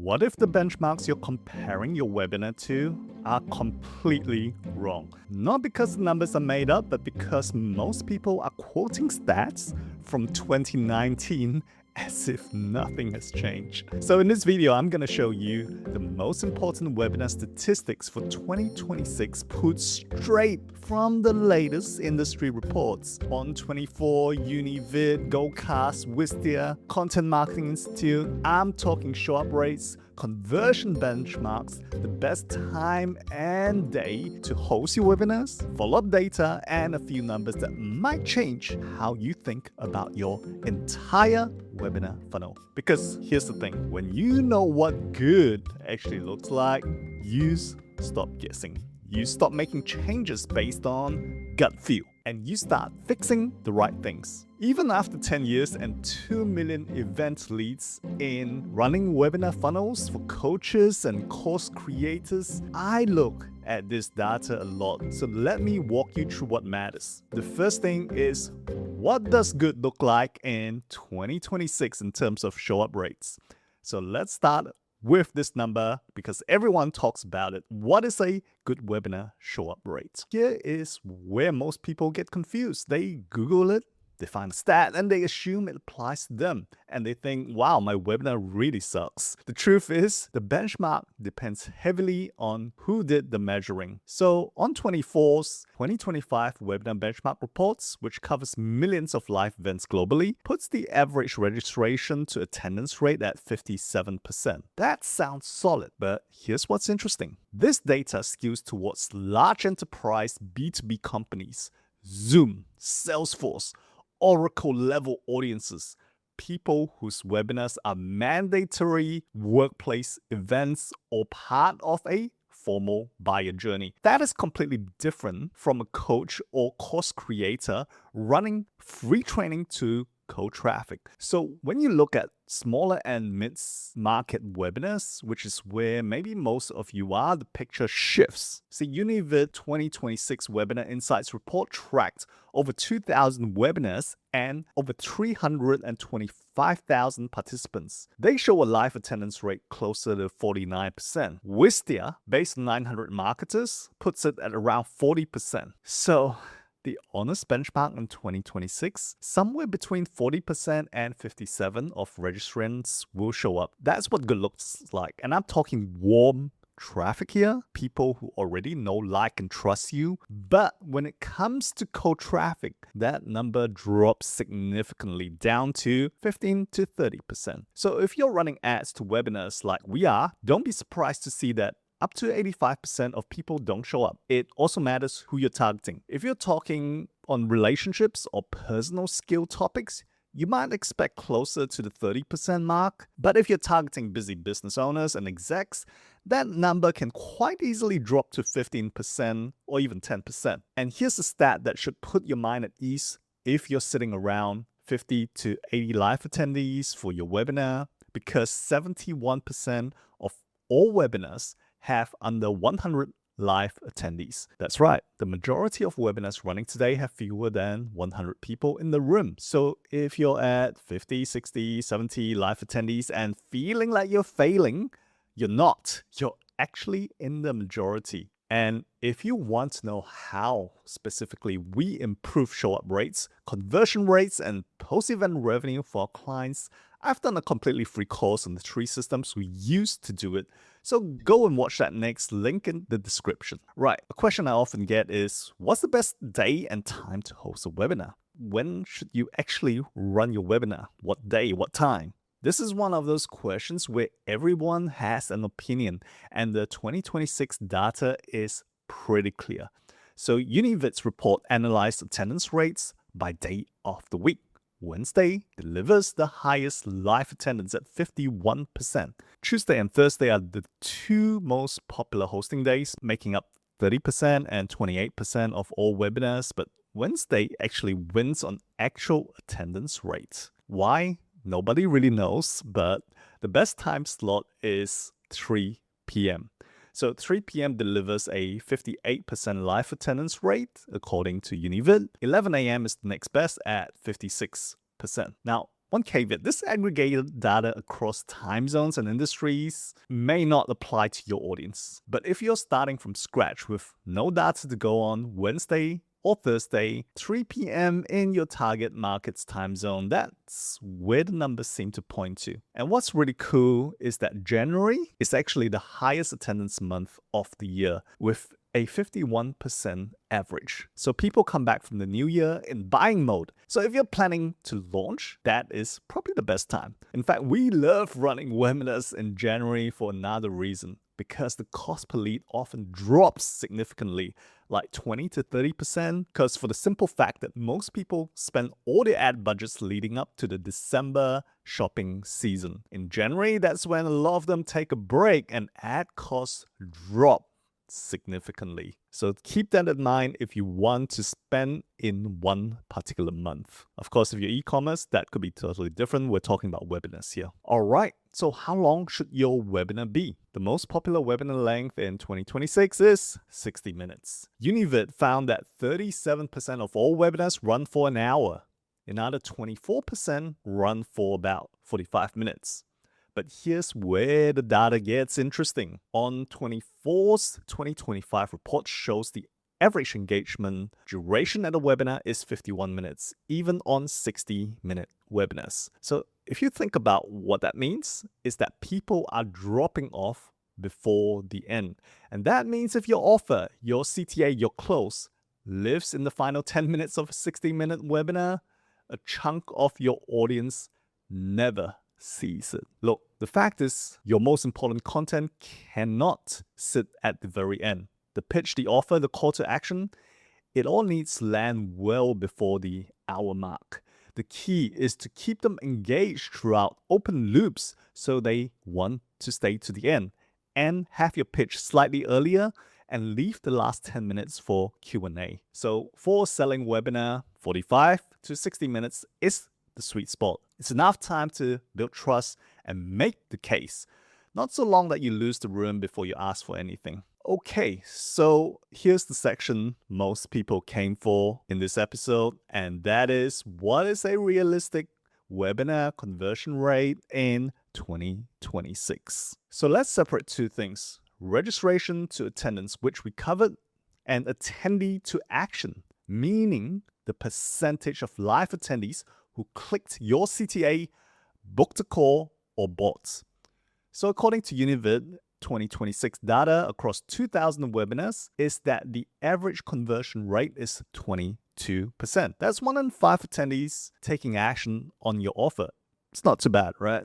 What if the benchmarks you're comparing your webinar to are completely wrong? Not because the numbers are made up, but because most people are quoting stats from 2019 as if nothing has changed. So in this video, I'm going to show you the most important webinar statistics for 2026 put straight from the latest industry reports on 24, Univid, Goldcast, Wistia, Content Marketing Institute. I'm talking show-up rates, conversion benchmarks, the best time and day to host your webinars, follow-up data, and a few numbers that might change how you think about your entire webinar funnel. Because here's the thing, when you know what good actually looks like, you stop guessing. You stop making changes based on gut feel, and you start fixing the right things. Even after 10 years and 2 million event leads in running webinar funnels for coaches and course creators, I look at this data a lot. So let me walk you through what matters. The first thing is, what does good look like in 2026 in terms of show-up rates? So let's start with this number because everyone talks about it. What is a good webinar show-up rate? Here is where most people get confused. They Google it, they find a stat, and they assume it applies to them. And they think, wow, my webinar really sucks. The truth is, the benchmark depends heavily on who did the measuring. So on 24's 2025 webinar benchmark reports, which covers millions of live events globally, puts the average registration to attendance rate at 57%. That sounds solid, but here's what's interesting. This data skews towards large enterprise B2B companies, Zoom, Salesforce, Oracle level audiences, people whose webinars are mandatory workplace events or part of a formal buyer journey. That is completely different from a coach or course creator running free training to cold traffic. So when you look at smaller and mid-market webinars, which is where maybe most of you are, the picture shifts. See, Univid 2026 Webinar Insights report tracked over 2,000 webinars and over 325,000 participants. They show a live attendance rate closer to 49%. Wistia, based on 900 marketers, puts it at around 40%. So the honest benchmark in 2026, somewhere between 40% and 57% of registrants will show up. That's what good looks like. And I'm talking warm traffic here, people who already know, like, and trust you. But when it comes to cold traffic, that number drops significantly down to 15 to 30%. So if you're running ads to webinars like we are, don't be surprised to see that up to 85% of people don't show up. It also matters who you're targeting. If you're talking on relationships or personal skill topics, you might expect closer to the 30% mark. But if you're targeting busy business owners and execs, that number can quite easily drop to 15% or even 10%. And here's a stat that should put your mind at ease if you're sitting around 50 to 80 live attendees for your webinar, because 71% of all webinars have under 100 live attendees. That's right, the majority of webinars running today have fewer than 100 people in the room. So if you're at 50, 60, 70 live attendees and feeling like you're failing, you're not. You're actually in the majority. And if you want to know how specifically we improve show-up rates, conversion rates, and post-event revenue for our clients, I've done a completely free course on the 3 systems we use to do it. So go and watch that next, link in the description. Right, a question I often get is, what's the best day and time to host a webinar? When should you actually run your webinar? What day, what time? This is one of those questions where everyone has an opinion, and the 2026 data is pretty clear. So Univid's report analyzed attendance rates by day of the week. Wednesday delivers the highest live attendance at 51%. Tuesday and Thursday are the 2 most popular hosting days, making up 30% and 28% of all webinars, but Wednesday actually wins on actual attendance rates. Why? Nobody really knows, but the best time slot is 3 p.m. So 3 p.m. delivers a 58% live attendance rate, according to Univid. 11 a.m. is the next best at 56%. Now, One caveat, this aggregated data across time zones and industries may not apply to your audience. But if you're starting from scratch with no data to go on Wednesday or Thursday, 3 p.m. in your target market's time zone, that's where the numbers seem to point to. And what's really cool is that January is actually the highest attendance month of the year, with a 51% average. So people come back from the new year in buying mode. So if you're planning to launch, that is probably the best time. In fact, we love running webinars in January for another reason, because the cost per lead often drops significantly, like 20 to 30%, because for the simple fact that most people spend all their ad budgets leading up to the December shopping season. In January, that's when a lot of them take a break and ad costs drop significantly. So keep that in mind if you want to spend in one particular month. Of course, if you're e-commerce, that could be totally different. We're talking about webinars here. All right, so how long should your webinar be? The most popular webinar length in 2026 is 60 minutes. Univid found that 37% of all webinars run for an hour. Another 24% run for about 45 minutes. But here's where the data gets interesting. On 24's 2025 report shows the average engagement duration at a webinar is 51 minutes, even on 60-minute webinars. So if you think about what that means, is that people are dropping off before the end. And that means if your offer, your CTA, your close, lives in the final 10 minutes of a 60-minute webinar, a chunk of your audience never sees it. Look, the fact is, your most important content cannot sit at the very end. The pitch, the offer, the call to action, it all needs to land well before the hour mark. The key is to keep them engaged throughout open loops so they want to stay to the end, and have your pitch slightly earlier and leave the last 10 minutes for Q&A. So for a selling webinar, 45 to 60 minutes is the sweet spot. It's enough time to build trust and make the case. Not so long that you lose the room before you ask for anything. Okay, so here's the section most people came for in this episode, and that is, what is a realistic webinar conversion rate in 2026? So let's separate two things: registration to attendance, which we covered, and attendee to action, meaning the percentage of live attendees who clicked your CTA, booked a call, or bought. So according to Univid, 2026 data across 2,000 webinars is that the average conversion rate is 22%. That's 1 in 5 attendees taking action on your offer. It's not too bad, right?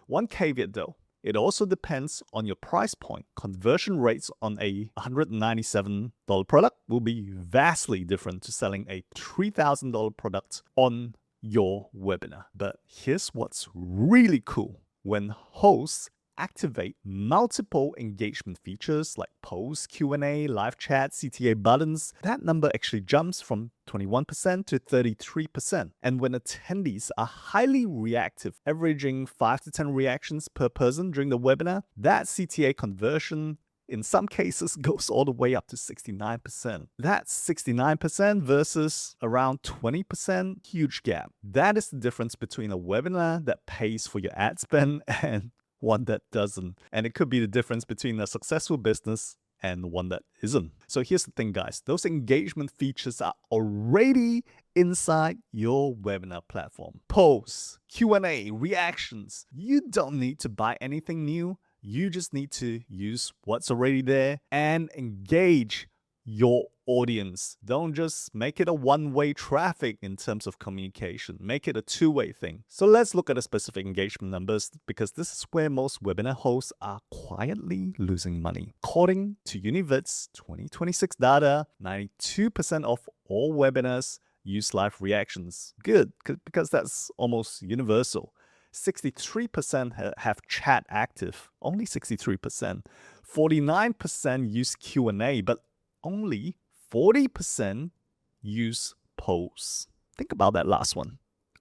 One caveat though, it also depends on your price point. Conversion rates on a $197 product will be vastly different to selling a $3,000 product on your webinar. But here's what's really cool. When hosts activate multiple engagement features like polls, Q&A, live chat, CTA buttons, that number actually jumps from 21% to 33%. And when attendees are highly reactive, averaging 5 to 10 reactions per person during the webinar, that CTA conversion in some cases goes all the way up to 69%. That's 69% versus around 20%, huge gap. That is the difference between a webinar that pays for your ad spend and one that doesn't. And it could be the difference between a successful business and one that isn't. So here's the thing, guys. Those engagement features are already inside your webinar platform. Posts, Q&A, reactions. You don't need to buy anything new. You just need to use what's already there and engage your audience. Don't just make it a one-way traffic in terms of communication. Make it a two-way thing. So let's look at the specific engagement numbers, because this is where most webinar hosts are quietly losing money. According to Univid's 2026 data, 92% of all webinars use live reactions. Good, because that's almost universal. 63% have chat active, only 63%. 49% use Q&A, but only 40% use polls. Think about that last one.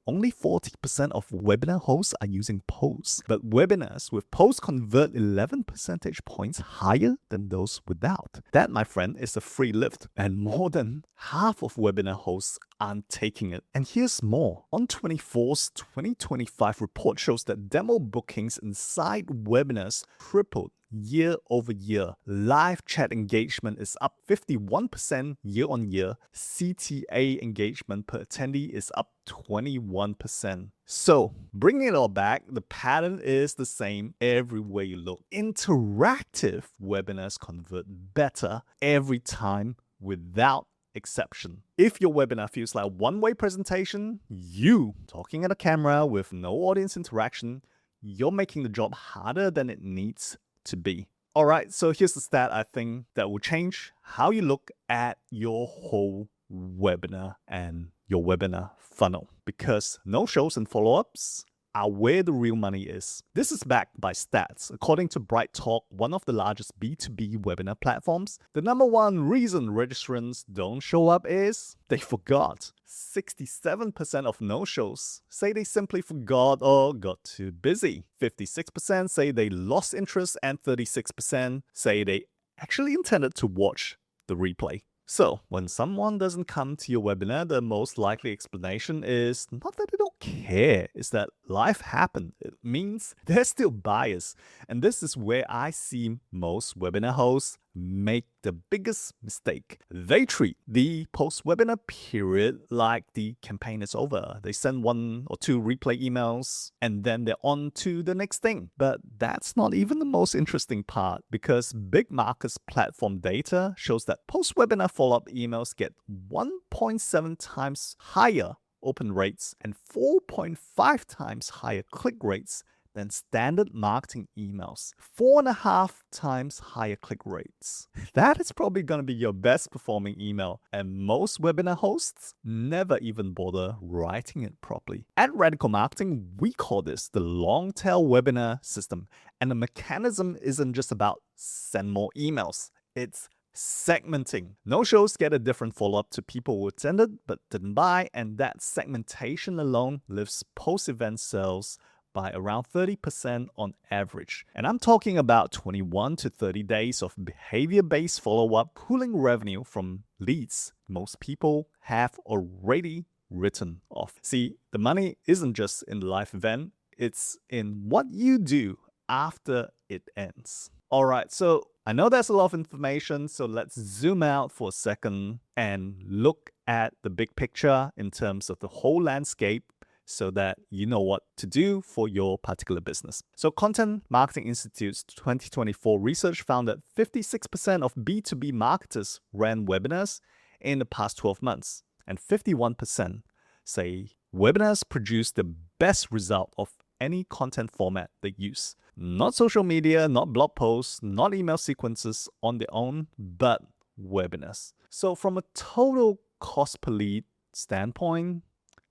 only 40% of webinar hosts are using posts, but webinars with posts convert 11 percentage points higher than those without. That, my friend, is a free lift, and more than half of webinar hosts aren't taking it. And here's more. On24's 2025 report shows that demo bookings inside webinars tripled year over year. Live chat engagement is up 51% year on year. CTA engagement per attendee is up 21%. So, bringing it all back, the pattern is the same everywhere you look. Interactive webinars convert better every time without exception. If your webinar feels like a one-way presentation, you talking at a camera with no audience interaction, you're making the job harder than it needs to be. All right, so here's the stat I think that will change how you look at your whole webinar and your webinar funnel, because no-shows and follow-ups are where the real money is. This is backed by stats. According to BrightTalk, one of the largest B2B webinar platforms, the number one reason registrants don't show up is they forgot. 67% of no-shows say they simply forgot or got too busy. 56% say they lost interest, and 36% say they actually intended to watch the replay. So, when someone doesn't come to your webinar, the most likely explanation is not that they don't care, it's that life happened. It means they're still biased. And this is where I see most webinar hosts make the biggest mistake. They treat the post-webinar period like the campaign is over. They send 1 or 2 replay emails and then they're on to the next thing. But that's not even the most interesting part, because Big Market's platform data shows that post-webinar follow-up emails get 1.7 times higher open rates and 4.5 times higher click rates than standard marketing emails. 4.5 times higher click rates. That is probably going to be your best performing email, and most webinar hosts never even bother writing it properly. At Radical Marketing, we call this the long tail webinar system, and the mechanism isn't just about send more emails. It's segmenting. No-shows get a different follow-up to people who attended but didn't buy, and that segmentation alone lifts post-event sales by around 30% on average. And I'm talking about 21 to 30 days of behavior-based follow-up, pulling revenue from leads most people have already written off. See, the money isn't just in the live event, it's in what you do after it ends. All right, so I know that's a lot of information, so let's zoom out for a second and look at the big picture in terms of the whole landscape, so that you know what to do for your particular business. So Content Marketing Institute's 2024 research found that 56% of B2B marketers ran webinars in the past 12 months, and 51% say webinars produce the best result of any content format they use. Not social media, not blog posts, not email sequences on their own, but webinars. So from a total cost per lead standpoint,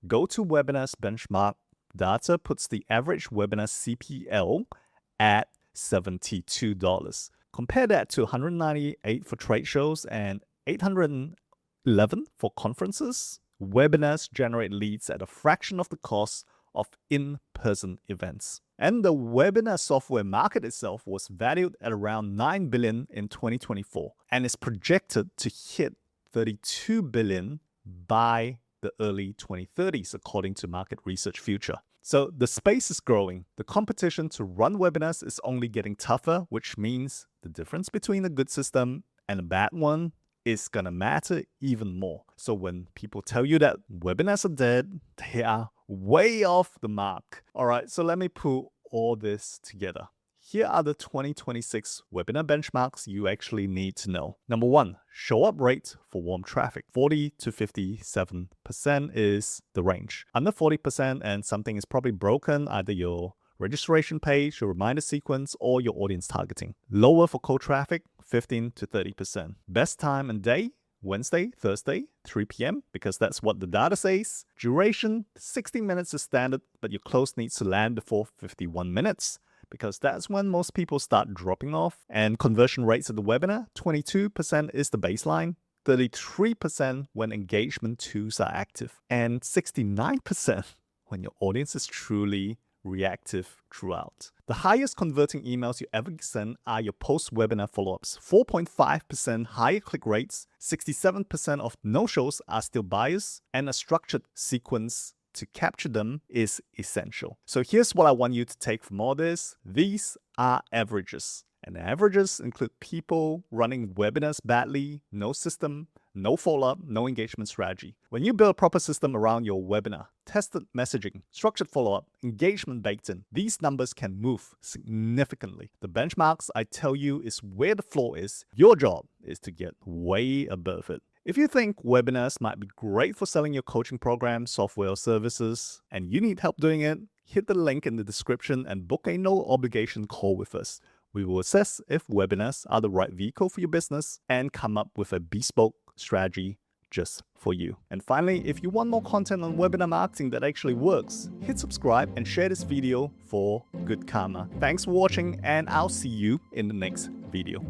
GoToWebinar's benchmark data puts the average webinar CPL at $72. Compare that to $198 for trade shows and $811 for conferences. Webinars generate leads at a fraction of the cost of in-person events. And the webinar software market itself was valued at around $9 billion in 2024 and is projected to hit $32 billion by the early 2030s, according to Market Research Future. So the space is growing. The competition to run webinars is only getting tougher, which means the difference between a good system and a bad one is gonna matter even more. So when people tell you that webinars are dead, they are way off the mark. All right, so let me put all this together. Here are the 2026 webinar benchmarks you actually need to know. Number 1, show up rate for warm traffic. 40 to 57% is the range. Under 40% and something is probably broken, either your registration page, your reminder sequence, or your audience targeting. Lower for cold traffic, 15 to 30%. Best time and day, Wednesday, Thursday, 3 p.m. because that's what the data says. Duration, 60 minutes is standard, but your close needs to land before 51 minutes. Because that's when most people start dropping off. And conversion rates at the webinar, 22% is the baseline, 33% when engagement tools are active, and 69% when your audience is truly reactive throughout. The highest converting emails you ever send are your post-webinar follow-ups. 4.5% higher click rates, 67% of no-shows are still buyers, and a structured sequence to capture them is essential. So here's what I want you to take from all this. These are averages. And the averages include people running webinars badly, no system, no follow-up, no engagement strategy. When you build a proper system around your webinar, tested messaging, structured follow-up, engagement baked in, these numbers can move significantly. The benchmarks I tell you is where the floor is. Your job is to get way above it. If you think webinars might be great for selling your coaching program, software, or services, and you need help doing it, hit the link in the description and book a no-obligation call with us. We will assess if webinars are the right vehicle for your business and come up with a bespoke strategy just for you. And finally, if you want more content on webinar marketing that actually works, hit subscribe and share this video for good karma. Thanks for watching, and I'll see you in the next video.